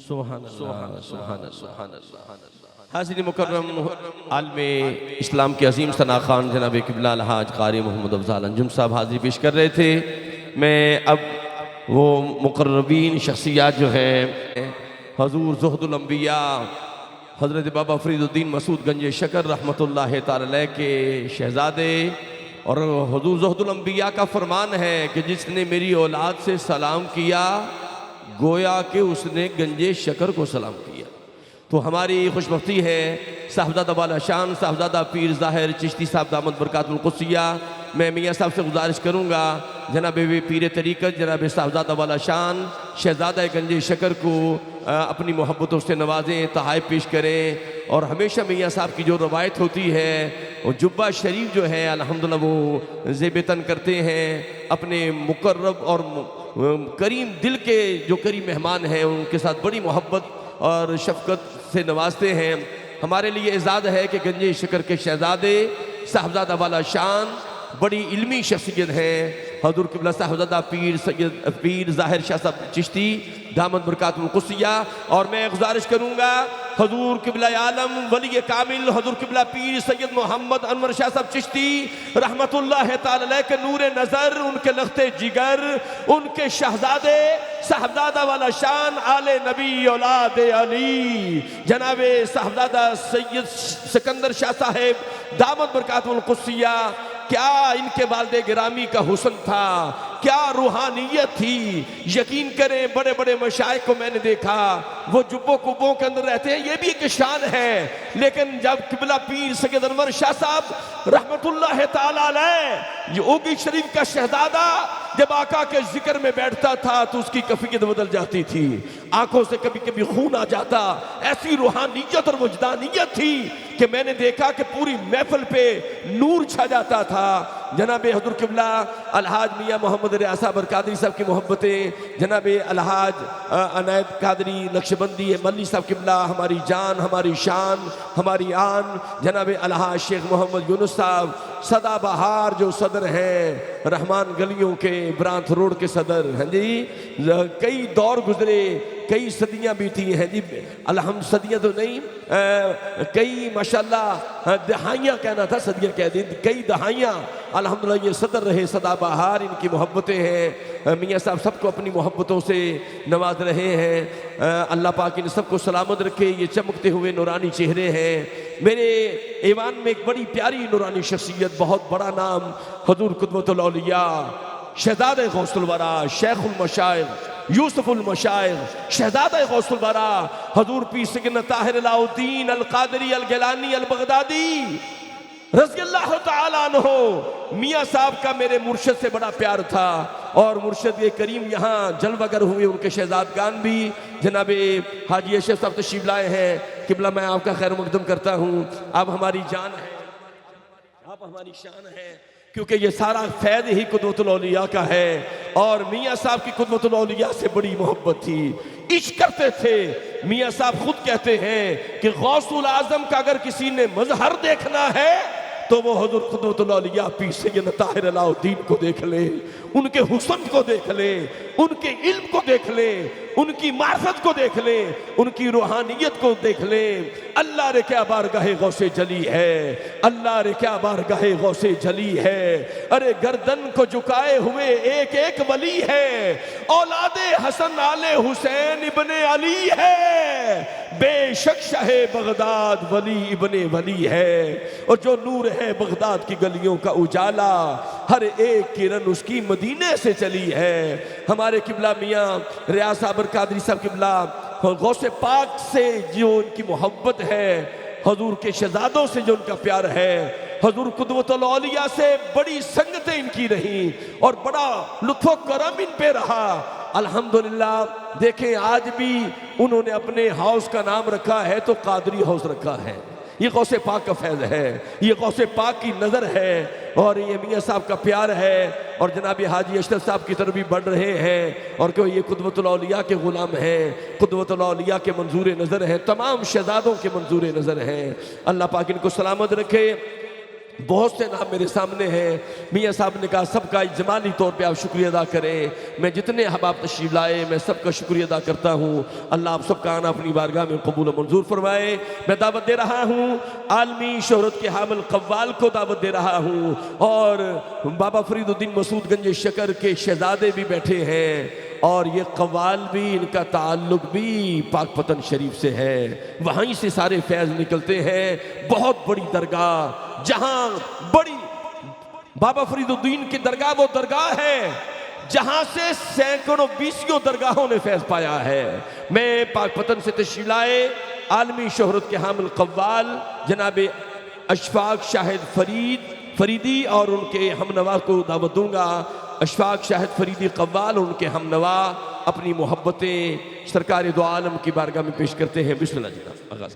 सुभान अल्लाह, सुभान अल्लाह। हाज़िर मुकर्रम आलमे इस्लाम के अजीम सना खान जनाब क़िबला अलहाज क़ारी मोहम्मद अफ़ज़ाल अंजुम साहब हाज़िरी पेश कर रहे थे। मैं अब वो मुक़र्रबीन शख्सियात जो हैं हज़ूर ज़ुहदुल अंबिया हज़रत बाबा फ़रीदुद्दीन मसूद गंज शकर रहमतुल्लाह तआला अलैह के शहज़ादे और हज़ूर ज़ुहदुल अंबिया का फरमान है कि जिसने मेरी औलाद से सलाम किया गोया कि उसने गंजे शकर को सलाम किया। तो हमारी खुशबख्ती है साहबजादा वाला शान साहबजादा पीर ज़ाहिर चिश्ती साहब दामद बरकातुल क़ुद्सिया। मैं मियाँ साहब से गुजारिश करूँगा जनाब पीर तरीक़त जनाब साहबजादा वाला शान शहज़ादा गंजे शकर को अपनी मोहब्बतों से नवाजें, तहाइफ पेश करें। और हमेशा मियाँ साहब की जो रवायत होती है वो जुब्बा शरीफ जो है अल्हम्दुलिल्लाह वो ज़ेबतन करते हैं। अपने मुकर्रब और करीम दिल के जो करीम मेहमान हैं उनके साथ बड़ी मोहब्बत और शफ़क़त से नवाजते हैं। हमारे लिए एज़ाज़ है कि गंजे शकर के शहज़ादे साहबजादा वाला शान बड़ी इल्मी शख्सियत है हज़ूर क़िबला साहबजादा पीर ज़ाहिर शाह साहब चिश्ती दामद बरकातुल क़ुद्सिया। और मैं गुजारिश करूँगा हज़ूर क़िबला आलम वली कामिल हज़ूर क़िबला पीर सैयद मोहम्मद अनवर शाह साहब चिश्ती रहमतुल्लाह तआला अलैह के नूरे नज़र, उनके लख्ते जिगर, उनके शहज़ादे साहबजादा वाला शान आले नबी औलाद अली जनाबे साहबजादा सैयद सिकंदर शाह साहेब दामद बरकातुल क़ुद्सिया। क्या इनके वालिद गिरामी का हुस्न था, क्या रूहानियत थी। यकीन करें बड़े बड़े मशाइख को मैंने देखा वो जुब्बों कुब्बों के अंदर रहते हैं, ये भी एक शान है। लेकिन जब क़िबला पीर सैयद अनवर शाह साहब रहमतुल्लाह तआला अलैह ये ओगी शरीफ का शहजादा जब आका के जिक्र में बैठता था तो उसकी कैफियत बदल जाती थी, आंखों से कभी कभी खून आ जाता। ऐसी रूहानियत और वजदानियत थी कि मैंने देखा कि पूरी महफिल पे नूर छा जाता था। जनाब हज़ूर क़िबला अलहाज मियाँ मोहम्मद रियाज़ साहब कादरी साहब की मोहब्बतें, जनाब अलहाज अनायत कादरी नक्शबंदी मल्ली साहब क़िबला हमारी जान हमारी शान हमारी आन, जनाब अलहाज शेख मोहम्मद यूनुस साहब सदाबहार जो सदर हैं रहमान गलियों के ब्रांथ रोड के सदर हैं जी। कई दौर गुजरे, कई सदियाँ बीती हैं जी, अलहम सदियाँ तो नहीं कई माशाल्लाह दहाइयाँ कहना था, सदियाँ कह दी, कई दहाइयाँ अल्हम्दुलिल्लाह ये सदर रहे सदाबहार, इनकी मोहब्बतें हैं। मियाँ साहब सबको अपनी मोहब्बतों से नवाज रहे हैं। अल्लाह पाक इन सबको सलामत रखे। ये चमकते हुए नूरानी चेहरे हैं। मेरे ईमान में एक बड़ी प्यारी नूरानी शख्सियत, बहुत बड़ा नाम हज़ूर क़ुतबुल औलिया शहज़ादे गौसुल वरा शेखुल मशाइख़ यूसुफुल मशाइख़ शहज़ादे गौसुल वरा हज़ूर पीर सैयदना ताहिर अलाउद्दीन अल क़ादरी अल गिलानी अल बगदादी रज़ियल्लाहु तआला अन्हु। मियाँ साहब का मेरे मुर्शिद से बड़ा प्यार था और मुर्शिद ये करीम यहाँ जलवागर हुए, उनके शहज़ादगान भी जनाबे हाजी अशरफ साहब तशरीफ़ लाए हैं। क़िबला मैं आपका खैर मक़दम करता हूँ। आप हमारी जान है, आप हमारी शान है, क्योंकि ये सारा फैज़ ही क़ुतबुल औलिया का है। और मियाँ साहब की क़ुतबुल औलिया से बड़ी मोहब्बत थी, इश्क करते थे। मियाँ साहब खुद कहते हैं कि गौसुल आज़म का अगर किसी ने मज़हर देखना है तो वो हज़ूर क़ुतबुल औलिया पीर सैयदना ताहिर अलाउद्दीन को देख ले, उनके हुस्न को देख ले, उनके इल्म को देख ले, उनकी मार्फत को देख ले, उनकी रूहानियत को देख ले। अल्लाह रे क्या बारगाहे गौसे जली है, अल्लाह रे क्या बारगाहे गौसे जली है। अरे गर्दन को झुकाए हुए एक एक वली है, औलादे हसन आले हुसैन इब्ने अली है, बेशक शाहे बगदाद वली इब्ने वली है। और जो नूर है बगदाद की गलियों का उजाला, हर एक किरण उसकी मदीने से चली है। हमारे क़िबला मियाँ रियाज़ साहब कादरी साहब क़िबला गौसे पाक से जो उनकी मोहब्बत है, हजूर के शहजादों से जो उनका प्यार है, हजूर क़ुतबुल औलिया से बड़ी संगतें इनकी रही और बड़ा लुत्फ़ करम इन पे रहा। अल्हम्दुलिल्लाह देखें आज भी उन्होंने अपने हाउस का नाम रखा है तो कादरी हाउस रखा है। ये गौसे पाक का फैज़ है, ये गौसे पाक की नज़र है और ये मियाँ साहब का प्यार है। और जनाब हाजी अशरफ साहब की तरफ भी बढ़ रहे हैं और क्यों ये क़ुतबुल औलिया के ग़ुलाम हैं, क़ुतबुल औलिया के मंजूर नज़र हैं, तमाम शहज़ादों के मंजूर नज़र हैं। अल्लाह पाक इनको सलामत रखे। बहुत से नाम मेरे सामने हैं। मियाँ साहब ने कहा सबका इजमाली तौर पे आप शुक्रिया अदा करें। मैं जितने अहबाब तशरीफ़ लाए मैं सबका शुक्रिया अदा करता हूँ। अल्लाह आप सबका आना अपनी बारगाह में कबूल मंजूर फरमाए। मैं दावत दे रहा हूँ, आलमी शोहरत के हामिल कव्वाल को दावत दे रहा हूँ, और बाबा फरीदुद्दीन मसूद गंज शकर के शहजादे भी बैठे हैं, और ये कव्वाल भी, इनका ताल्लुक भी पाकपतन शरीफ से है। वहीं से सारे फैज़ निकलते हैं। बहुत बड़ी दरगाह, जहां बड़ी बाबा फरीदुद्दीन की दरगाह वो दरगाह है जहां से सैकड़ों बीसियों दरगाहों ने फैज़ पाया है। मैं पाकपतन से तशरीफ़ लाए आलमी शोहरत के हामिल कव्वाल जनाब अशफाक शाहिद फरीदी और उनके हमनवा को दावत दूंगा। अशफाक शाहिद फरीदी कव्वाल, उनके हमनवा अपनी मोहब्बतें सरकार दो आलम की बारगाह में पेश करते हैं। बिस्मिल्लाह जी आगाज़।